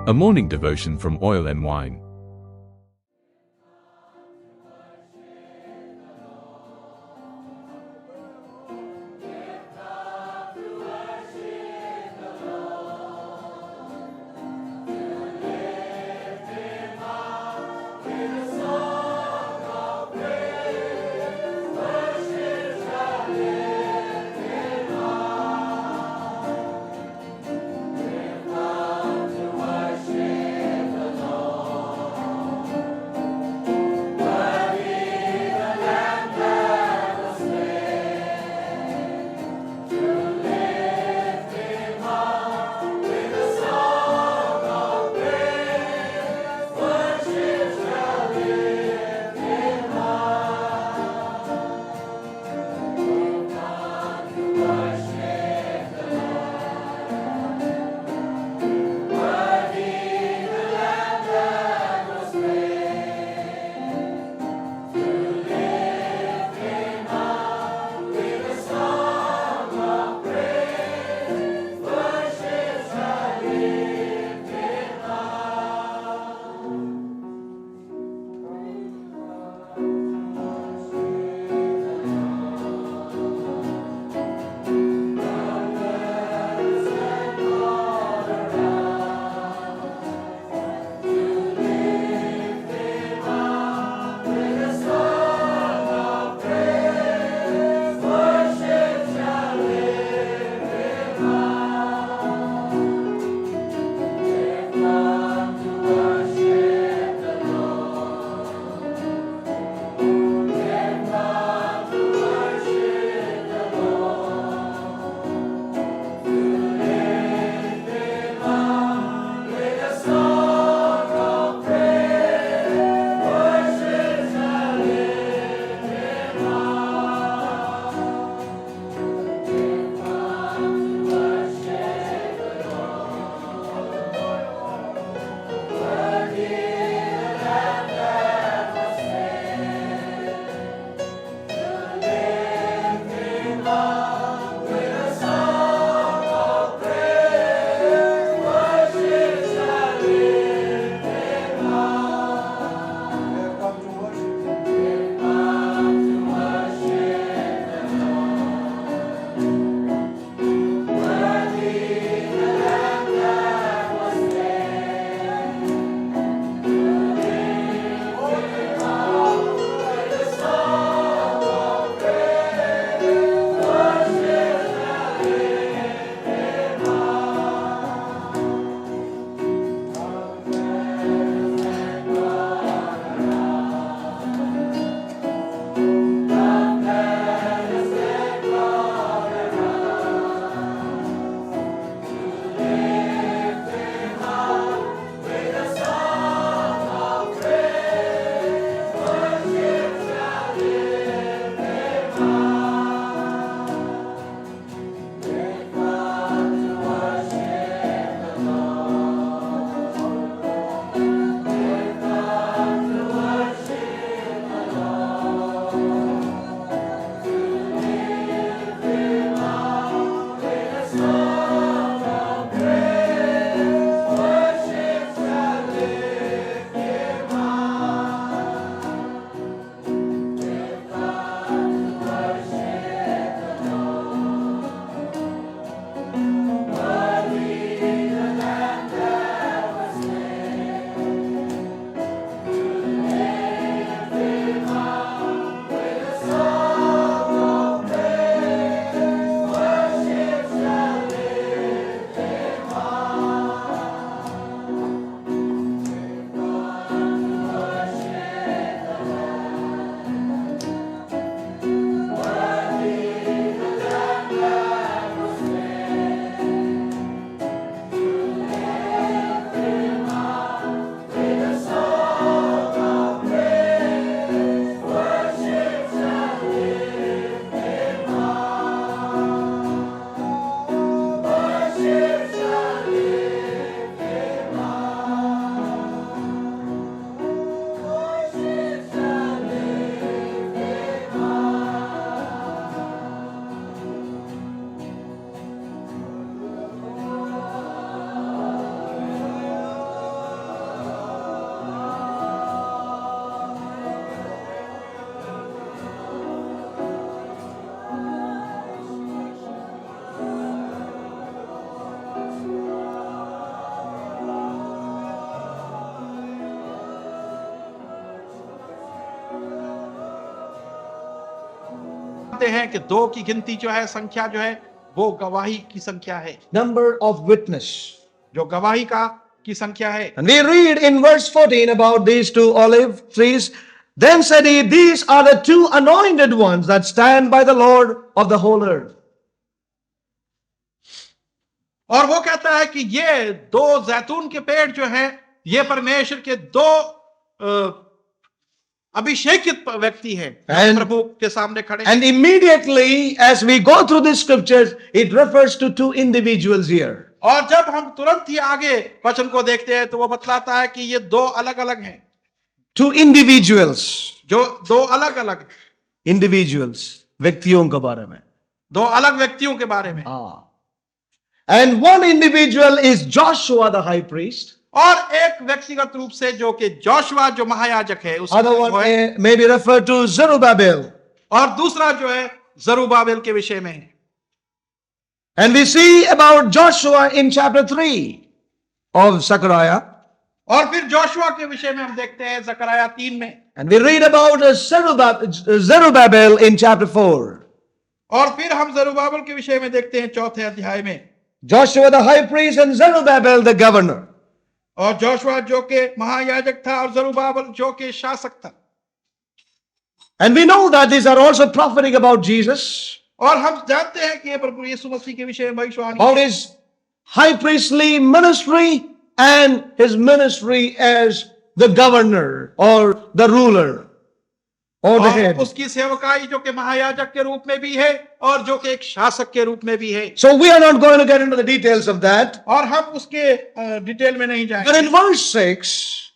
A morning devotion from Oil and Wine. जानते हैं कि 2 की गिनती जो है, संख्या जो है, वो गवाही की संख्या है, number of witness. जो गवाही की संख्या है। And we read in verse 14 about these 2 olive trees. Then said he, these are the 2 anointed ones that stand by the Lord of the whole earth. और वो कहता है कि ये 2 जैतून के पेड़ जो हैं, ये परमेश्वर के 2 अभिषेकित व्यक्ति हैं, जो प्रभु के सामने खड़े हैं। And immediately as we go through the scriptures, it refers to 2 individuals here. और जब हम तुरंत ही आगे वचन को देखते हैं तो वो बतलाता है कि ये 2 अलग अलग हैं, 2 individuals. जो 2 अलग अलग Individuals. व्यक्तियों के बारे में. 2 अलग व्यक्तियों के बारे में। And one individual is Joshua the high priest. और एक व्यक्तिगत रूप से जो कि जोशुआ जो महायाजक है, Other one may be referred to Zerubbabel. और दूसरा जो है जरुब्बाबेल के विषय में है। And we see about Joshua in chapter 3 of Zechariah. और फिर जोशुआ के विषय में हम देखते हैं जकरिया 3 में। And we read about Zerubbabel in chapter 4. और फिर हम जरुब्बाबेल के विषय में देखते हैं 4थे अध्याय में। Joshua the high priest and Zerubbabel the governor. और जोशुआ जो के महायाजक था और जरुब्बाबेल जो के शासक था। And we know that these are also prophetic about Jesus. और हम जानते हैं कि ये प्रभु यीशु मसीह के विषय में भविष्यवाणी about his high priestly ministry and his ministry as the governor or the ruler or the head. उसकी सेवकाई जो कि महायाजक के रूप में भी है और जो कि एक शासक के रूप में भी है। So we are not going to get into the details of that. और हम उसके डिटेल में नहीं जाएंगे। But in verse 6,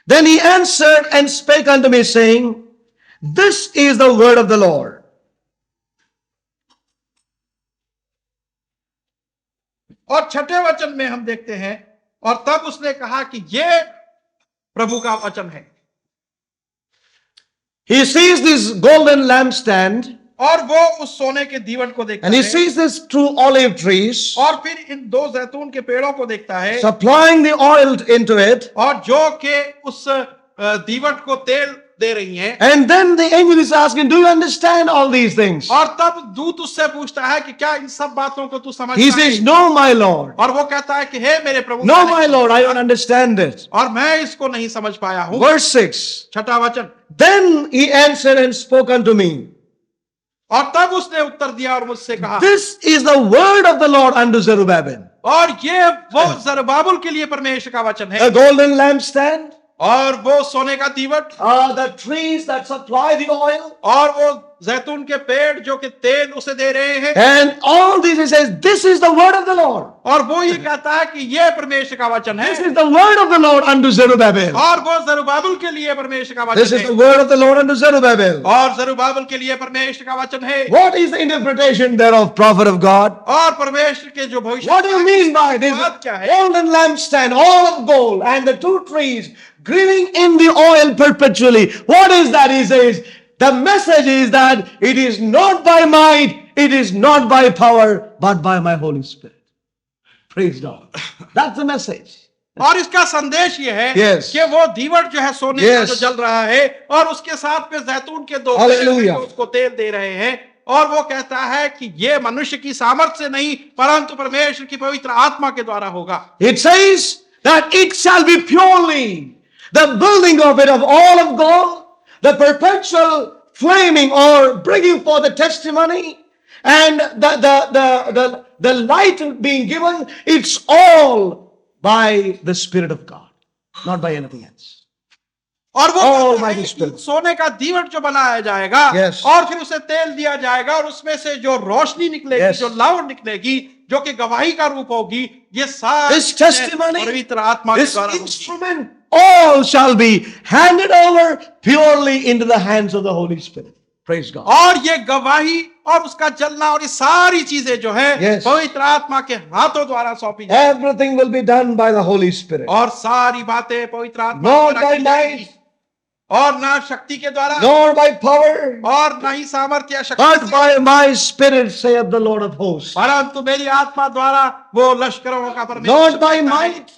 then he answered and spake unto me, saying, this is the word of the Lord. और 6ठे वचन में हम देखते हैं, और तब उसने कहा कि ये प्रभु का वचन है। He sees this golden lampstand. और वो उस सोने के दीवट को देखता and he है। sees these 2 olive trees. और फिर इन 2 जैतून के पेड़ों को देखता है। supplying the oil into it. और जो के उस दीवट को तेल दे रही हैं। And then the angel is asking, do you understand all these things? और तब दूत उससे पूछता है कि क्या इन सब बातों को तू समझता है? He says, no, my Lord. और वो कहता है कि हे मेरे प्रभु, No, my Lord, I don't understand it. और मैं इसको नहीं समझ पाया हूं। Verse 6. 6ठा वचन। Then he answered and spoke unto me. और तब उसने उत्तर दिया और मुझसे कहा, this is the word of the Lord unto Zerubbabel. और ये वो जरुब्बाबेल के लिए परमेश्वर का वचन है। A golden lampstand. और वो सोने का दीवट। The trees that supply the oil. और वो जैतून के पेड़ जो कि तेल उसे दे रहे हैं। And all this he says, this is the word of the Lord. और वो ये कहता है कि ये परमेश्वर का वचन है। This is the word of the Lord unto Zerubbabel. और वो जरुब्बाबेल के लिए परमेश्वर का वचन है। This is the word of the Lord unto Zerubbabel. और जरुब्बाबेल के लिए परमेश्वर का वचन है। What is the interpretation thereof, prophet of God? और परमेश्वर के जो भविष्य, What do you mean by this golden lampstand, all of gold, and the 2 trees gleaming in the oil perpetually? What is that? He says, the message is that it is not by might, it is not by power, but by my Holy Spirit. Praise God. That's the message. और इसका संदेश ये है कि वो दीवट जो है सोने का जो जल रहा है और उसके साथ में जैतून के 2 पेड़ उसको तेल दे रहे हैं। और वो कहता है कि ये मनुष्य की सामर्थ्य से नहीं परंतु परमेश्वर की पवित्र आत्मा के द्वारा होगा। It says that it shall be purely the building of it of all of gold, the perpetual flaming or bringing forth the testimony, and the light being given, it's all by the Spirit of God, not by anything else. और वो सोने का दीवट जो बनाया जाएगा और फिर उसे तेल दिया जाएगा और उसमें से जो रोशनी निकलेगी, जो लाव निकलेगी, जो कि गवाही का रूप होगी, ये सारी पवित्र आत्मा के द्वारा instrument all shall be handed over purely into the hands of the Holy Spirit. Praise God. और ये गवाही और उसका जलना और ये सारी चीजें जो है पवित्र आत्मा के हाथों द्वारा सौंपी जाएगी। Everything will be done by the Holy Spirit. और सारी बातें पवित्र आत्मा not by might, और ना शक्ति के द्वारा, nor by power, और ना ही सामर्थ्य या शक्ति, but by my Spirit, saith the Lord of hosts. परंतु मेरी आत्मा द्वारा वो लश्करों का परमेश्वर, not by might,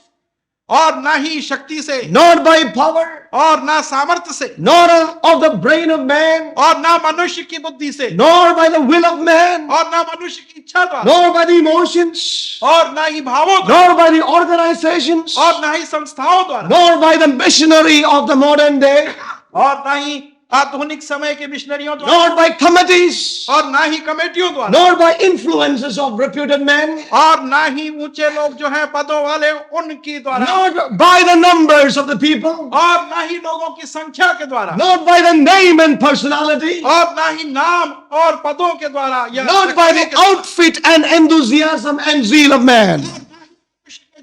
और ना ही शक्ति से, not by power, और ना सामर्थ्य से, nor of the brain of man, और ना मनुष्य की बुद्धि से, nor by the will of man, और ना मनुष्य की इच्छा द्वारा, nor by the emotions, और ना ही भावों द्वारा, nor by the organizations, और ना ही संस्थाओं द्वारा, nor by the missionary of the modern day, और ना ही आधुनिक समय के मिशनरियों द्वारा, nor by committees, और ना ही कमेटियों द्वारा, nor by influences of reputed men, और ना ही ऊंचे लोग जो हैं पदों वाले उनकी द्वारा, not by the numbers of the people, और ना ही लोगों की संख्या के द्वारा, not by the name and personality, और ना ही नाम और पदों के द्वारा, या not by the outfit and enthusiasm and zeal of man.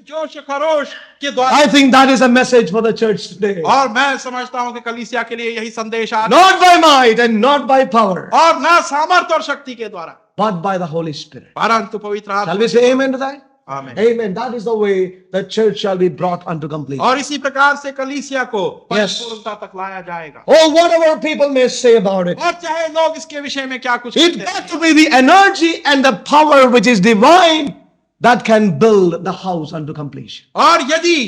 जोश खरोश के द्वारा। I think that is a message for the church today. और मैं समझता हूं कि कलीसिया के लिए यही संदेश आज, Not by might and not by power, और ना सामर्थ और शक्ति के द्वारा, but by the Holy Spirit. परंतु पवित्र आत्मा। Shall we say amen to that? आमीन। Amen. That is the way the church shall be brought unto completion. और इसी प्रकार से कलीसिया को Yes. परिपूर्णता तक लाया जाएगा। Oh, whatever people may say about it, और चाहे लोग इसके विषय में क्या कुछ it कहते got हैं, to be the energy and the power which is divine that can build the house unto completion. और यदि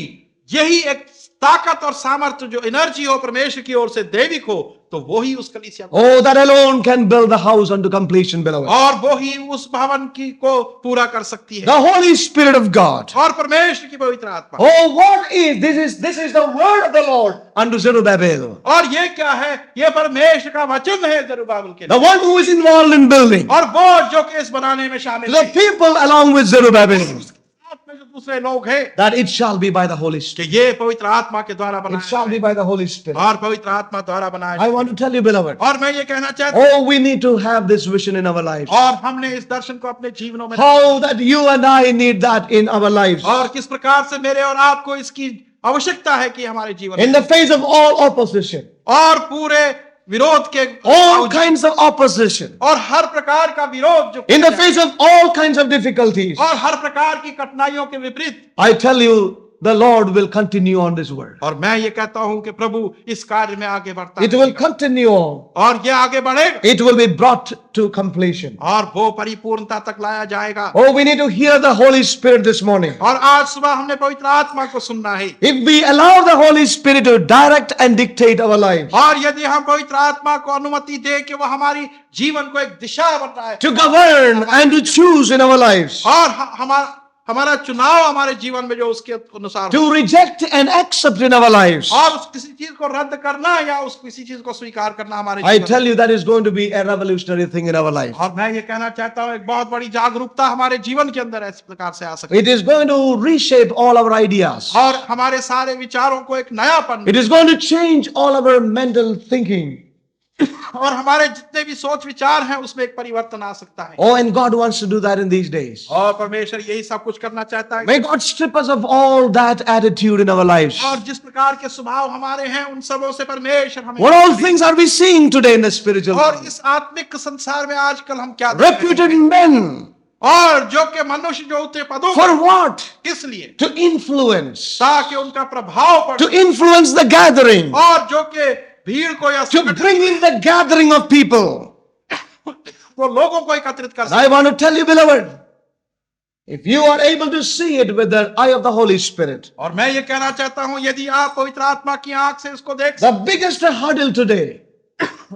यही एक ताकत और सामर्थ्य जो एनर्जी हो परमेश्वर की ओर से दैविक हो, तो वो ही उस कलीसिया को, Oh, that alone can build the house unto completion, beloved. और वो ही उस भवन की को पूरा कर सकती है। The Holy Spirit of God. और परमेश्वर की पवित्र आत्मा। Oh, what is this is the word of the Lord unto Zerubbabel, और ये क्या है? ये परमेश्वर का वचन है जरुब्बाबिल के the लिए। one who is involved in building. और वो जो कि इस बनाने में शामिल The है, people along with Zerubbabel, साथ में जो दूसरे लोग हैं, that it shall be by the Holy कि Spirit. ये पवित्र आत्मा के द्वारा It बनाया shall be जाए, by the Holy Spirit. और पवित्र आत्मा द्वारा बनाया I जाए। want to tell you, beloved. और मैं ये कहना चाहता हूँ, Oh, we need to have this vision in our lives. और हमने इस दर्शन को अपने जीवनों में, How that you and I need that in our lives. और किस प्रकार से मेरे और आपको इसकी आवश्यकता है कि हमारे जीवन In में, the face of all opposition, और पूरे विरोध के all kinds of opposition, और हर प्रकार का विरोध जो, in the face of all kinds of difficulties, और हर प्रकार की कठिनाइयों के विपरीत, I tell you, the Lord will continue on this word. और मैं ये कहता हूं कि प्रभु इस कार्य में आगे बढ़ता It will रहेगा, continue on. और ये आगे बढ़ेगा, It will be brought to completion. और वो परिपूर्णता तक लाया जाएगा। Oh, we need to hear the Holy Spirit this morning. और आज सुबह हमने पवित्र आत्मा को सुनना है, If we allow the Holy Spirit to direct and dictate our lives, और यदि हम पवित्र आत्मा को अनुमति दे कि वो हमारी जीवन को एक दिशा बनाए, to govern and to choose in our lives, और हमारा चुनाव हमारे जीवन में जो उसके अनुसार हो, to reject and accept in our lives, और उस किसी चीज को रद्द करना या उस किसी चीज को स्वीकार करना हमारे I जीवन tell you that is going to be a revolutionary thing in our life. और मैं ये कहना चाहता हूँ, एक बहुत बड़ी जागरूकता हमारे जीवन के अंदर इस प्रकार से आ सकती It is going to reshape all our ideas. है, और हमारे सारे विचारों को एक नयापन, It is going to change all our mental thinking. और हमारे जितने भी सोच विचार हैं उसमें एक परिवर्तन आ सकता है। Oh, and God wants to do that in these days. और परमेश्वर यही सब कुछ करना चाहता है। May God strip us of all that attitude in our lives. और जिस प्रकार के स्वभाव हमारे हैं उन सबों से परमेश्वर हमें, What all things are we seeing today in the spiritual और world? इस आत्मिक संसार में आजकल हम क्या देख रहे Reputed हैं? men. और जो कि मनुष्य जो ऊंचे पदों For पर, what? किस लिए? To influence. ताकि उनका प्रभाव पड़े, To influence the gathering. और जो कि भीड़ को या To bring in the gathering of people. वो लोगों को एकत्रित कर And I सके। want to tell you, beloved, if you are able to see it with the eye of the Holy Spirit, और मैं ये कहना चाहता हूं, यदि आप पवित्र आत्मा की आंख से इसको देख the biggest hurdle today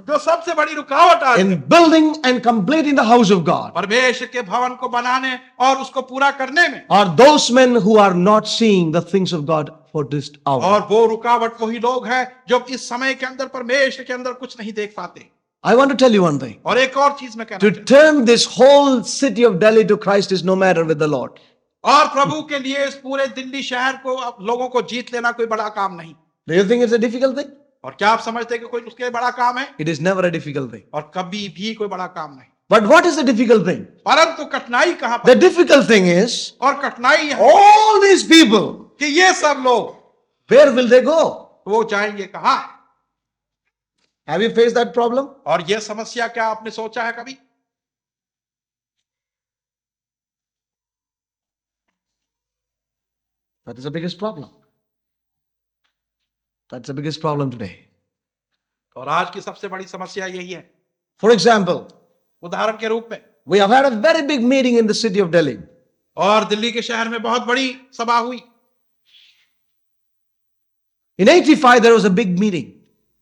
जो सबसे बड़ी रुकावट आज in building and completing the house of God परमेश्वर के भवन को बनाने और उसको पूरा करने में, are those men who are not seeing the things of God for this hour. और वो रुकावट वही लोग हैं जो इस समय के अंदर परमेश्वर के अंदर कुछ नहीं देख पाते। I want to tell you one thing. और एक और चीज मैं कहना To चाहता turn this whole city of Delhi to Christ is no matter with the Lord. हूं, और प्रभु के लिए इस पूरे दिल्ली शहर को लोगों को जीत लेना कोई बड़ा काम नहीं। Do you think it's a difficult thing? और क्या आप समझते हैं कि कोई उसके लिए बड़ा काम है? It is never a difficult thing. और कभी भी कोई बड़ा काम नहीं। But what is the difficult thing? परंतु कठिनाई कहां The पर? difficult thing is और कठिनाई है all these people, कि ये सब लोग where will they go? वो जाएंगे कहां? Have you faced that problem? और ये समस्या क्या आपने सोचा है कभी? That is the biggest problem. That's the biggest problem today. और आज की सबसे बड़ी समस्या यही है। For example, उदाहरण के रूप में, we have had a very big meeting in the city of Delhi. और दिल्ली के शहर में बहुत बड़ी सभा हुई, In 85, there was a big meeting.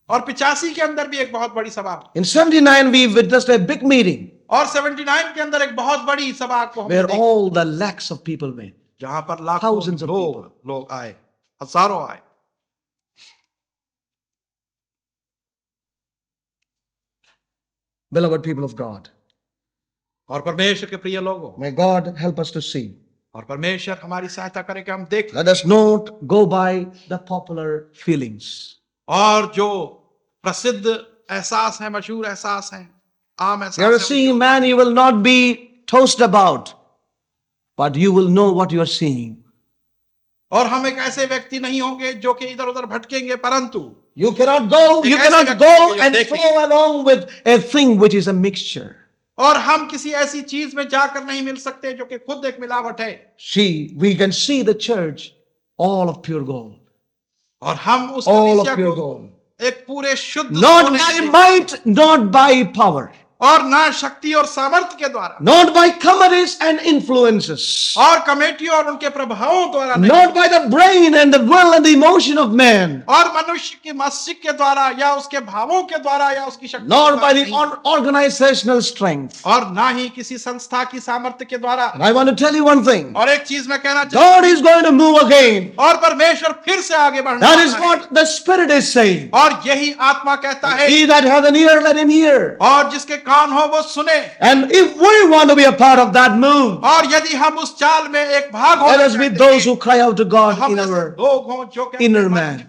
और 85 के अंदर भी एक बहुत बड़ी सभा हुई। In 79, we witnessed a big meeting और 79 के अंदर एक बहुत बड़ी सभा को हमने where देखा, all the lakhs of people went. जहां पर लाखों Thousands of लोग आए, हजारों आए। Beloved people of God, और परमेश्वर के प्रिय लोगों, may God help us to see. और परमेश्वर हमारी सहायता करे कि हम देख। Let us not go by the popular feelings. और जो प्रसिद्ध एहसास है, मशहूर एहसास है, आम You are एहसास है, seeing man, you will not be tossed about, but you will know what you are seeing. और हम एक ऐसे व्यक्ति नहीं होंगे जो कि इधर उधर भटकेंगे, परंतु You cannot go and flow along with a thing which is a mixture. और हम किसी ऐसी चीज में जाकर नहीं मिल सकते जो कि खुद एक मिलावट है। See, we can see the church all of pure gold. और हम उस All of कलीसिया pure को gold. एक पूरे शुद्ध Not सोने by से, might, not by power, और ना शक्ति और सामर्थ्य के द्वारा, not by committees and influences, और कमेटियों और उनके प्रभावों द्वारा नहीं, not by the brain and the will and the emotion of man, और मनुष्य की मस्तिष्क के द्वारा या उसके भावों के द्वारा या उसकी शक्ति nor के by द्वारा the नहीं, organizational strength. और ना ही किसी संस्था की सामर्थ्य के द्वारा। And I want to tell you one thing. और एक चीज मैं कहना चाहता God is going to move again. हूं, और परमेश्वर फिर से आगे बढ़ना That is है। what the Spirit is saying. और यही आत्मा कहता है, He that hath an ear, let him hear. और जिसके कान हो वो सुने। And if we want to be a part of that move, और यदि हम उस चाल में एक भाग हो, let us be those who cry out to God in our लोग हों जो कहते inner हैं, man.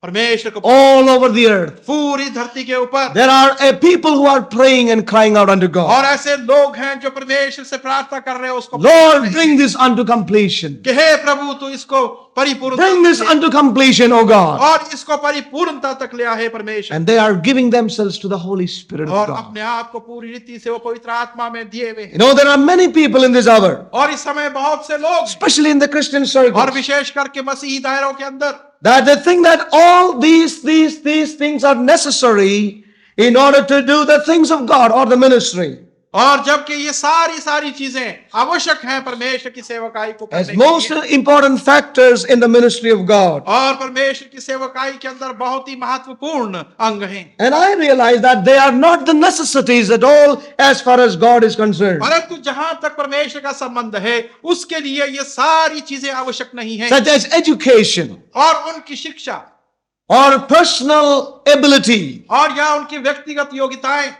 परमेश्वर को All over the earth, पूरी धरती के ऊपर। there are a people who are praying and crying out unto God. और ऐसे लोग हैं जो परमेश्वर से प्रार्थना कर रहे हैं उसको, Lord, bring this unto completion. कि हे प्रभु तू इसको परिपूर्णता Bring this तक ले, unto completion, O God. और इसको परिपूर्णता तक ले आ, हे परमेश्वर। And they are giving themselves to the Holy Spirit of और God. अपने आप को पूरी रीति से वो पवित्र आत्मा में दिए हुए हैं। You know, there are many people in this hour, और इस समय बहुत से लोग, especially in the Christian और circles, विशेष करके मसीही दायरों के अंदर, that they think that all these things are necessary in order to do the things of God or the ministry. और जबकि ये सारी चीजें आवश्यक हैं परमेश्वर की सेवकाई को As करने के most लिए, important factors in the ministry of God. और परमेश्वर की सेवकाई के अंदर बहुत ही महत्वपूर्ण अंग हैं। And I realize that they are not the necessities at all as far as God is concerned. परंतु जहां तक परमेश्वर का संबंध है उसके लिए ये सारी चीजें आवश्यक नहीं है, Such as education और उनकी शिक्षा, or personal ability और या उनकी व्यक्तिगत योग्यताएं,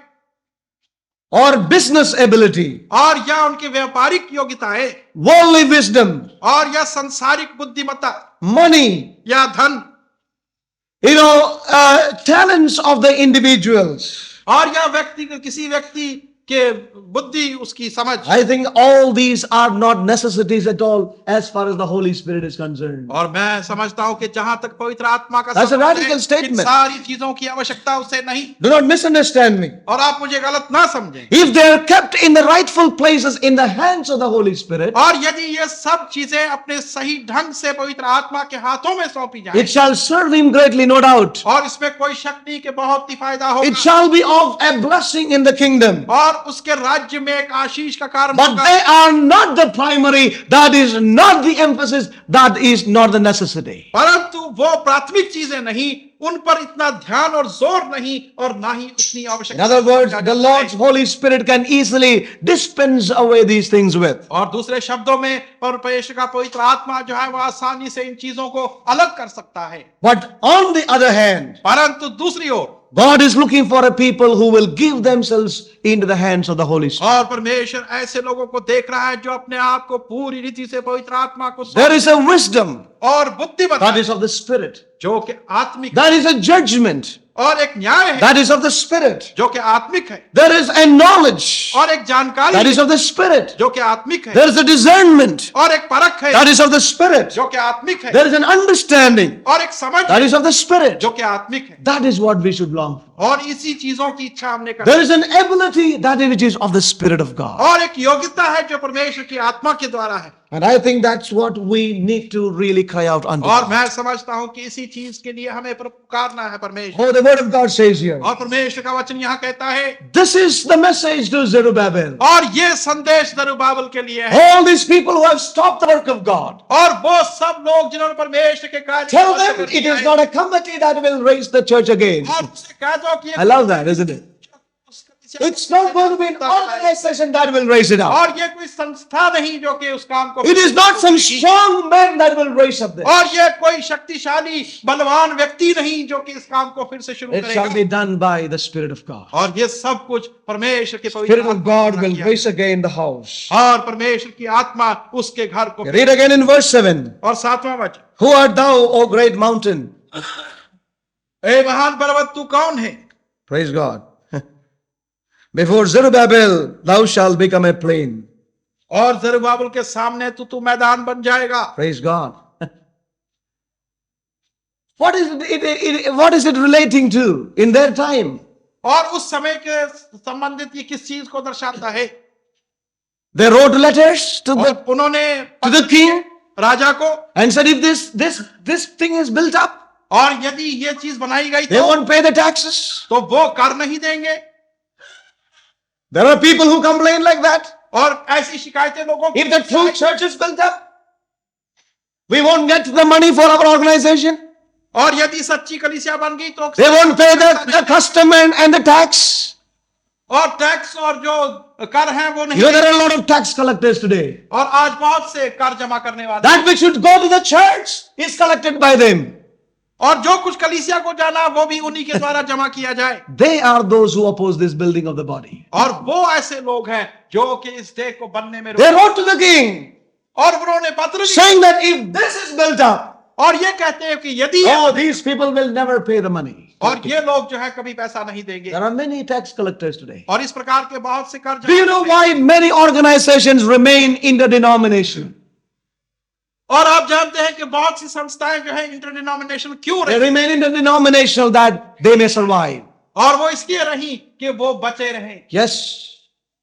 or business ability, और या उनकी व्यापारिक योग्यताएं, worldly wisdom, और या संसारिक बुद्धिमत्ता, money, या धन, talents of the individuals. और या किसी व्यक्ति के बुद्धि, उसकी समझ। I think all these are not necessities at all as far as the Holy Spirit is concerned. और मैं समझता हूं कि जहां तक पवित्र आत्मा का That's a संबंध है, radical statement. इन सारी चीजों की आवश्यकता उससे नहीं। Do not misunderstand me. और आप मुझे गलत ना समझें। If they are kept in the rightful places in the hands of the Holy Spirit, और यदि ये सब चीजें अपने सही ढंग से पवित्र आत्मा के हाथों में सौंपी जाएं, it shall serve him greatly, no doubt. और इसमें कोई शक नहीं कि बहुत ही फायदा It होगा, shall be of a blessing in the kingdom. और उसके राज्य में एक आशीष का कारण But होगा। they are not the primary, that is not the emphasis, that is not the necessity. परंतु वो प्राथमिक चीजें नहीं, उन पर इतना ध्यान और जोर नहीं, और ना ही उतनी In आवश्यकता। other words, the Lord's Holy Spirit can easily dispense away these things with. और दूसरे शब्दों में परमेश्वर का पवित्र आत्मा जो है वो आसानी से इन चीजों को अलग कर सकता है। But on the other hand, परंतु दूसरी ओर God is looking for a people who will give themselves into the hands of the Holy Spirit. और परमेश्वर ऐसे लोगों को देख रहा है जो अपने आप को पूरी रीति से पवित्र आत्मा को There is a wisdom और बुद्धिमत्ता that is of the Spirit. जो कि आत्मिक, There is a judgment और एक न्याय है that is of the Spirit. जो कि आत्मिक है, There is a knowledge और एक जानकारी that is है of the Spirit. जो कि आत्मिक है, There is a discernment और एक परख है that is of the Spirit. जो कि आत्मिक है, There is an understanding और एक समझ that है is of the Spirit. जो कि आत्मिक है। That is what we should long for. और इसी चीजों की इच्छा हमने कर There is an ability that which is of the Spirit of God. और एक योग्यता है जो परमेश्वर की आत्मा के द्वारा है And I think that's what we need to really cry out unto और God. मैं समझता हूं कि इसी चीज के लिए हमें पुकारना है परमेश्वर Oh, the word of God says here, और परमेश्वर का वचन यहाँ कहता है this is the message to Zerubbabel. और ये संदेश जरुब्बाबेल के लिए है All these people who have stopped the work of God, और वो सब लोग जिन्होंने परमेश्वर के कार्य tell them it is not a committee that will raise the church again. और उससे कह दो कि I love that, isn't it? It's not going to be an organization that will raise it up. और ये कोई संस्था नहीं जो कि उस काम को It is not some strong man that will raise up this. और ये कोई शक्तिशाली बलवान व्यक्ति नहीं जो कि इस काम को फिर से शुरू It shall करेगा be done by the Spirit of God. और ये सब कुछ परमेश्वर के पवित्र Spirit of आत्मा God द्वारा will किया raise again the house. और परमेश्वर की आत्मा उसके घर को Read again in verse 7. और 7वां वचन Who art thou, O great mountain? ए महान पर्वत तू कौन है Praise God. Before Zerubbabel, thou shalt become a plain. और जरुब्बाबेल के सामने तू मैदान बन जाएगा Praise God. What is it relating to in their time? और उस समय के संबंधित ये किस चीज को दर्शाता है They wrote letters to और उन्होंने the king राजा को and said, if this thing is built up, और यदि ये चीज बनाई गई they won't pay the taxes. तो वो कर नहीं देंगे There are people who complain like that. और ऐसी शिकायतें लोगों की If the true church is built up, we won't get the money for our organization. और यदि सच्ची कलीसिया बन गई तो They won't pay the custom and the tax. और टैक्स और जो कर हैं वो नहीं You know, there are a lot of tax collectors today. और आज बहुत से कर जमा करने वाले That which should go to the church is collected by them. और जो कुछ कलीसिया को जाना वो भी उन्हीं के द्वारा जमा किया जाए They are those who oppose this building of the body. और वो ऐसे लोग हैं जो कि इस देह को बनने में They wrote to the king और उन्होंने पत्र लिखा saying that if this is built up, और ये कहते हैं कि यदि oh, these people will never pay the money. और ये लोग जो है कभी पैसा नहीं देंगे There are many tax collectors today. और इस प्रकार के बहुत से कर Do you know why many organizations remain in the denomination? और आप जानते हैं कि बहुत सी संस्थाएं जो है इंटरडिनोमिनेशन क्यों They रही remain in the denominational that they may survive. और वो इसलिए रही कि वो बचे रहे Yes,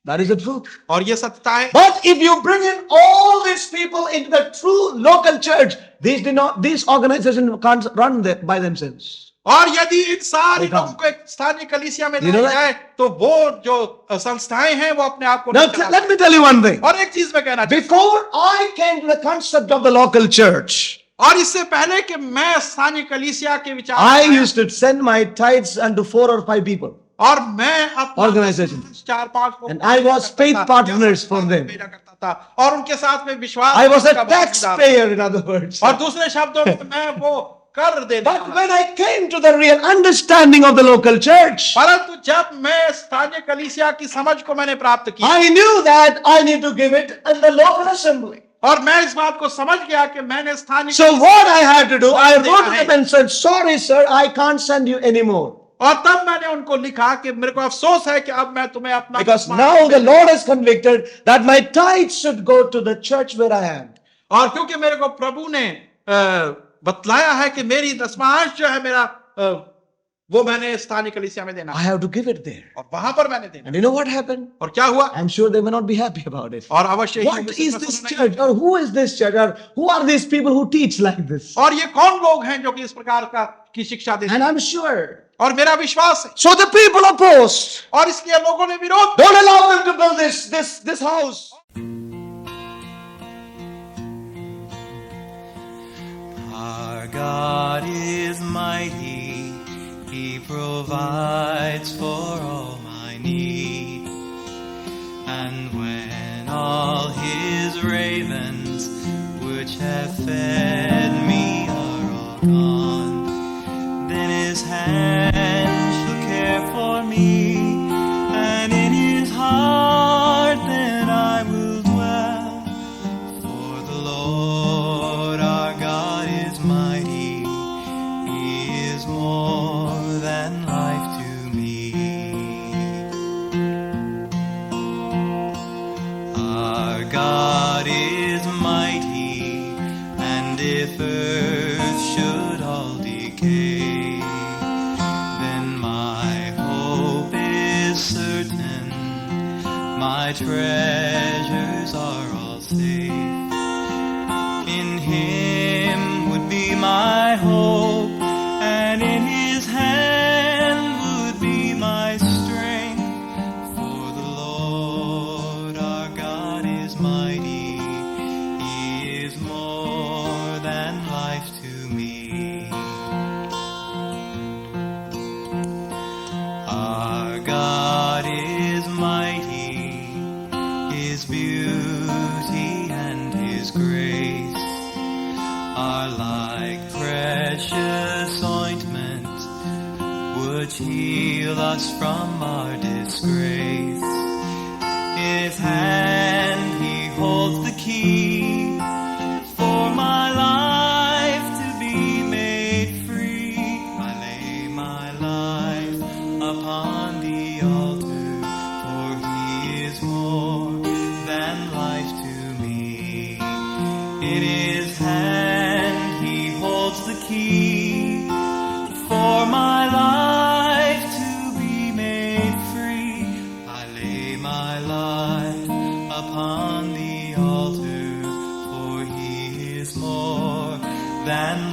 that is the truth. और ये सत्यता है But if you bring in all these people into the true local church, these organizations can't run by themselves. और यदि इन सारे लोगों को एक स्थानीय कलीसिया में लाया जाए तो वो जो संस्थाएं हैं वो अपने आप को Now, let me tell you one thing. और एक चीज मैं कहना चाहता Before I came to the concept of the local church, हूं और इससे पहले कि मैं स्थानीय कलीसिया के विचार I used to send my tithes unto 4 or 5 people. और मैं अपना Organization. 4-5 लोग And I was faith partners for them. मेरा करता था और उनके साथ में विश्वास I was a का भागीदार। taxpayer, in other words. और दूसरे शब्दों में मैं वो कर देता But when I came to the real understanding of the local church, परंतु जब मैं स्थानीय कलीसिया की समझ को मैंने प्राप्त की I knew that I need to give it in the local assembly. और मैं इस बात को समझ गया कि मैंने स्थानीय So what I had to do, I wrote to them and said, sorry sir, I can't send you anymore. और तब मैंने उनको लिखा कि मेरे को अफसोस है कि अब मैं तुम्हें अपना Because now the Lord has convicted that my tithes should go to the church where I am. और क्योंकि मेरे को प्रभु ने बतलाया है कि मेरी दसमांश जो है मेरा वो मैंने स्थानीय कलीसिया में देना I have to give it there. और वहां पर मैंने देना And you know what happened? और क्या हुआ I'm sure they may not be happy about it. और अवश्य ही What is this church? Or who is this church? Or who are these people who teach like this? और ये कौन लोग हैं जो कि इस प्रकार की शिक्षा देते And हैं I'm sure. और मेरा विश्वास है So the people opposed. और इसलिए लोगों ने विरोध Don't allow them to build this house. Our God is mighty, He provides for all my need. And when all His ravens, which have fed me, are all gone, then His hand shall care for me, and in His heart then I will dwell. For the Lord our God is mighty, He is more than life to me. Our God is mighty, and if earth should all decay, then my life to me. Our God is mighty, His beauty and His grace are like precious ointment, which heal us from our disgrace. His hand He holds the key for my life to be made free. I lay my life upon the altar, for He is more than life to me. In His hand He holds the key for my life to be made free. I lay my life upon the altar, for He is more than